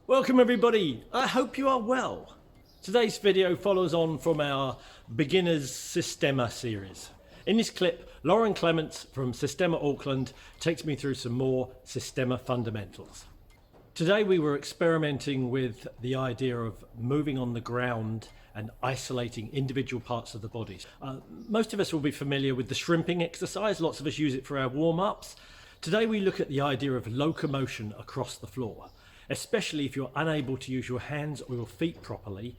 Welcome everybody, I hope you are well. Today's video follows on from our Beginners Systema series. In this clip, Lauren Clements from Systema Auckland takes me through some more Systema fundamentals. Today we were experimenting with the idea of moving on the ground and isolating individual parts of the body. Most of us will be familiar with the shrimping exercise, lots of us use it for our warm-ups. Today we look at the idea of locomotion across the floor, especially if you're unable to use your hands or your feet properly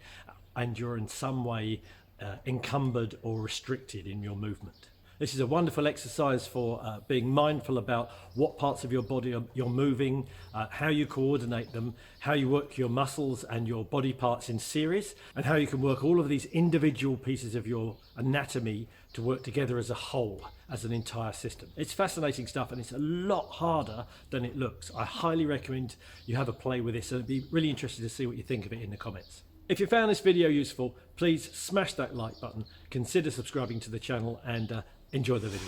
and you're in some way encumbered or restricted in your movement. This is a wonderful exercise for being mindful about what parts of your body you're moving, how you coordinate them, how you work your muscles and your body parts in series, and how you can work all of these individual pieces of your anatomy to work together as a whole, as an entire system. It's fascinating stuff and it's a lot harder than it looks. I highly recommend you have a play with this, and I'd be really interested to see what you think of it in the comments. If you found this video useful, please smash that like button, consider subscribing to the channel, and enjoy the video.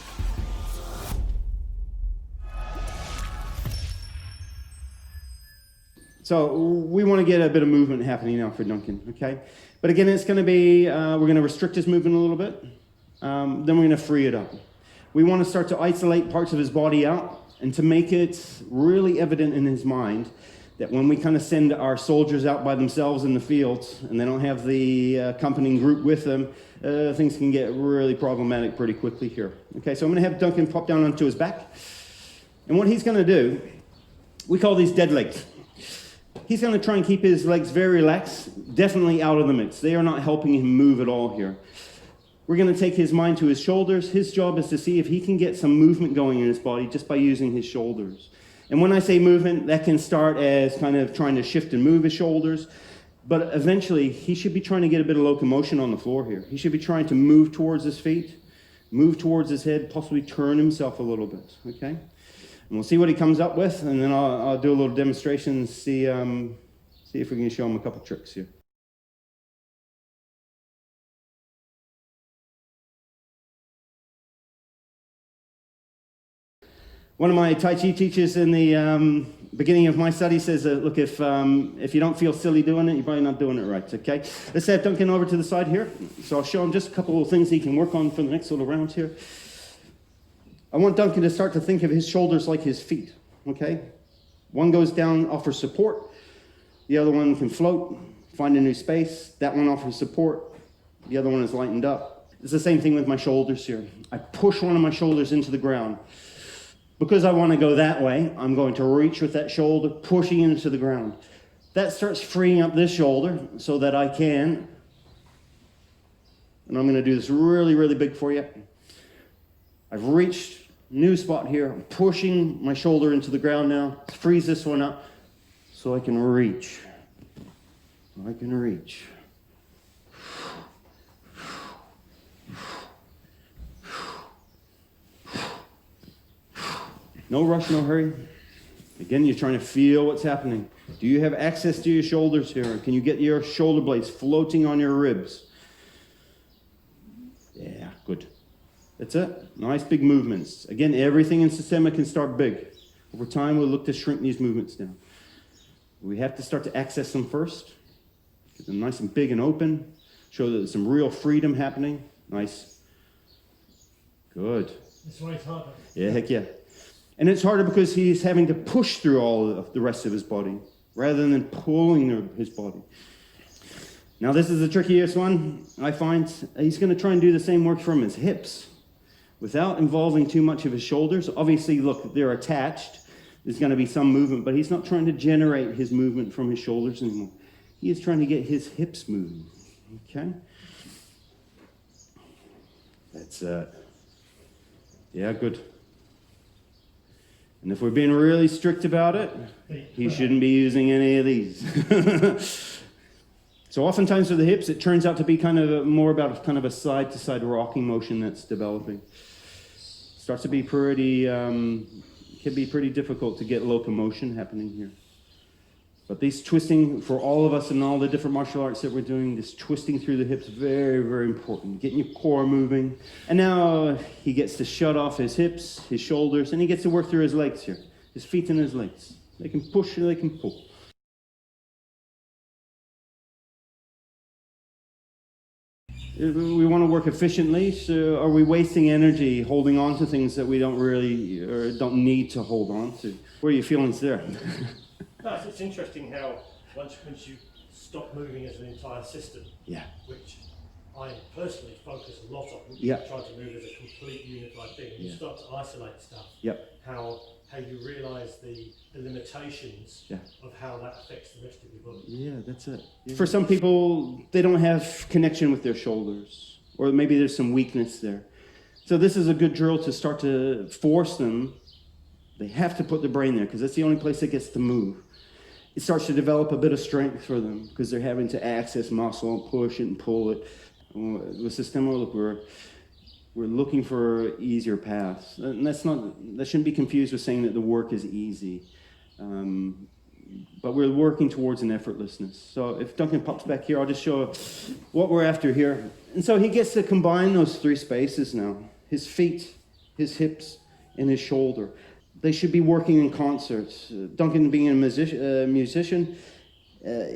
So we want to get a bit of movement happening now for Duncan, okay? But again, it's going to be, we're going to restrict his movement a little bit, then we're going to free it up. We want to start to isolate parts of his body out and to make it really evident in his mind that when we kind of send our soldiers out by themselves in the field and they don't have the accompanying group with them, things can get really problematic pretty quickly here. Okay, so I'm going to have Duncan pop down onto his back. And what he's going to do, we call these dead legs. He's going to try and keep his legs very relaxed, definitely out of the mix. They are not helping him move at all here. We're going to take his mind to his shoulders. His job is to see if he can get some movement going in his body just by using his shoulders. And when I say movement, that can start as kind of trying to shift and move his shoulders, but eventually he should be trying to get a bit of locomotion on the floor here. He should be trying to move towards his feet, move towards his head, possibly turn himself a little bit, okay? And we'll see what he comes up with, and then I'll do a little demonstration and see if we can show him a couple tricks here. One of my Tai Chi teachers in the beginning of my study says, look, if you don't feel silly doing it, you're probably not doing it right, okay? Let's have Duncan over to the side here. So I'll show him just a couple of things he can work on for the next little round here. I want Duncan to start to think of his shoulders like his feet, okay? One goes down, offers support. The other one can float, find a new space. That one offers support. The other one is lightened up. It's the same thing with my shoulders here. I push one of my shoulders into the ground. Because I want to go that way, I'm going to reach with that shoulder, pushing into the ground. That starts freeing up this shoulder so that I can, and I'm going to do this really, really big for you. I've reached new spot here. I'm pushing my shoulder into the ground now. Freeze this one up so I can reach. I can reach. No rush, no hurry. Again, you're trying to feel what's happening. Do you have access to your shoulders here? Can you get your shoulder blades floating on your ribs? Yeah, good. That's it. Nice big movements. Again, everything in Systema can start big. Over time, we'll look to shrink these movements down. We have to start to access them first. Get them nice and big and open. Show that there's some real freedom happening. Nice. Good. This way is harder. Yeah, heck yeah. And it's harder because he's having to push through all of the rest of his body rather than pulling his body. Now this is the trickiest one, I find. He's going to try and do the same work from his hips without involving too much of his shoulders. Obviously, look, they're attached. There's going to be some movement, but he's not trying to generate his movement from his shoulders anymore. He is trying to get his hips moving, okay? That's yeah, good. And if we're being really strict about it, he shouldn't be using any of these. So oftentimes for the hips, it turns out to be kind of more about kind of a side-to-side rocking motion that's developing. Starts to be pretty, can be pretty difficult to get locomotion happening here. But these twisting, for all of us in all the different martial arts that we're doing, this twisting through the hips, very, very important. Getting your core moving. And now he gets to shut off his hips, his shoulders, and he gets to work through his legs here. His feet and his legs. They can push and they can pull. We want to work efficiently, so are we wasting energy holding on to things that we don't really or don't need to hold on to? What are your feelings there? No, it's interesting how once you stop moving as an entire system, Yeah. which I personally focus a lot on, Yeah. trying to move as a complete unified thing, and you start to isolate stuff, Yep. how you realise the limitations Yeah. of how that affects the rest of your body. Yeah, that's it. Yeah. For some people, they don't have connection with their shoulders, or maybe there's some weakness there. So this is a good drill to start to force them. They have to put the brain there because that's the only place that gets to move. It starts to develop a bit of strength for them because they're having to access muscle and push it and pull it. With Systema, look, we're looking for easier paths. And that shouldn't be confused with saying that the work is easy. But we're working towards an effortlessness. So if Duncan pops back here, I'll just show what we're after here. And so he gets to combine those three spaces now. His feet, his hips, and his shoulder. They should be working in concert. Duncan being a musician,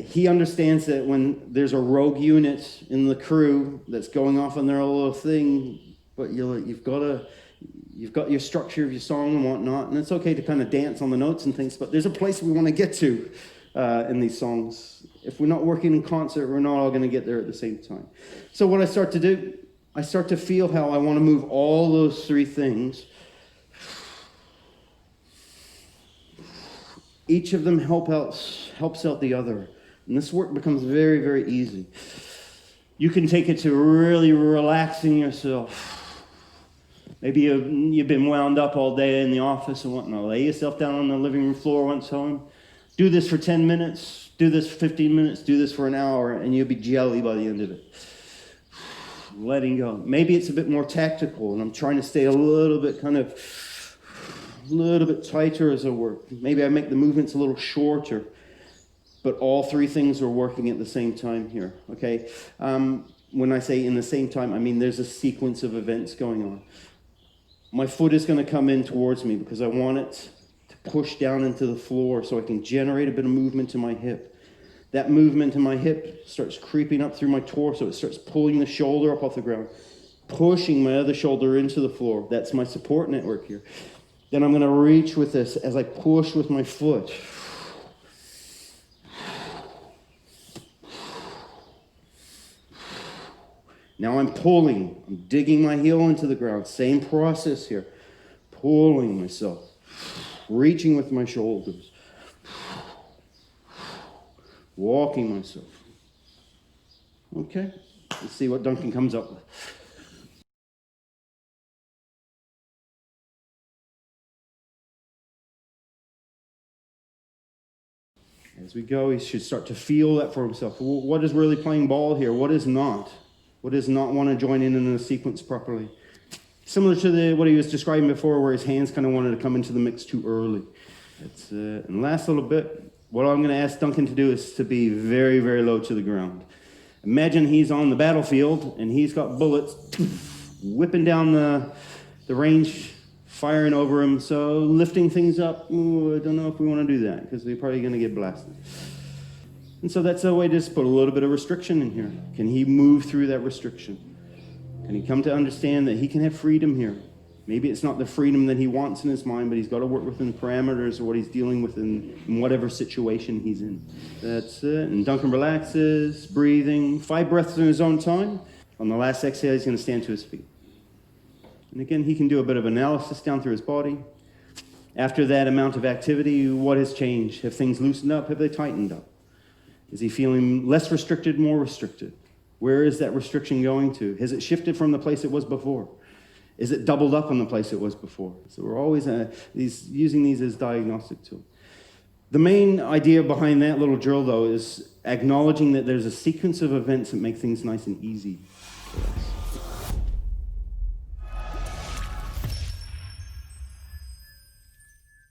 he understands that when there's a rogue unit in the crew that's going off on their little thing, but you've got your structure of your song and whatnot, and it's okay to kind of dance on the notes and things, but there's a place we want to get to in these songs. If we're not working in concert, we're not all going to get there at the same time. So what I start to do, I start to feel how I want to move all those three things. Each of them helps out the other. And this work becomes very, very easy. You can take it to really relaxing yourself. Maybe you've been wound up all day in the office and whatnot. Lay yourself down on the living room floor once home. Do this for 10 minutes. Do this for 15 minutes. Do this for an hour. And you'll be jelly by the end of it. Letting go. Maybe it's a bit more tactical. And I'm trying to stay a little bit tighter as I work. Maybe I make the movements a little shorter, but all three things are working at the same time here, okay? When I say in the same time, I mean there's a sequence of events going on. My foot is going to come in towards me because I want it to push down into the floor so I can generate a bit of movement to my hip. That movement in my hip starts creeping up through my torso. It starts pulling the shoulder up off the ground, pushing my other shoulder into the floor. That's my support network here. Then I'm going to reach with this as I push with my foot. Now I'm pulling. I'm digging my heel into the ground. Same process here. Pulling myself. Reaching with my shoulders. Walking myself. Okay. Let's see what Duncan comes up with. As we go, he should start to feel that for himself. What is really playing ball here? What is not? What does not want to join in a sequence properly? Similar to what he was describing before, where his hands kind of wanted to come into the mix too early. That's it. And last little bit, what I'm going to ask Duncan to do is to be very, very low to the ground. Imagine he's on the battlefield and he's got bullets whipping down the range, firing over him. So lifting things up, I don't know if we want to do that because we're probably going to get blasted. And so that's a way to just put a little bit of restriction in here. Can he move through that restriction? Can he come to understand that he can have freedom here? Maybe it's not the freedom that he wants in his mind, but he's got to work within the parameters of what he's dealing with in whatever situation he's in. That's it. And Duncan relaxes, breathing, 5 breaths in his own time. On the last exhale, he's going to stand to his feet. And again, he can do a bit of analysis down through his body. After that amount of activity, what has changed? Have things loosened up? Have they tightened up? Is he feeling less restricted, more restricted? Where is that restriction going to? Has it shifted from the place it was before? Is it doubled up on the place it was before? So we're always using these as diagnostic tools. The main idea behind that little drill, though, is acknowledging that there's a sequence of events that make things nice and easy for us.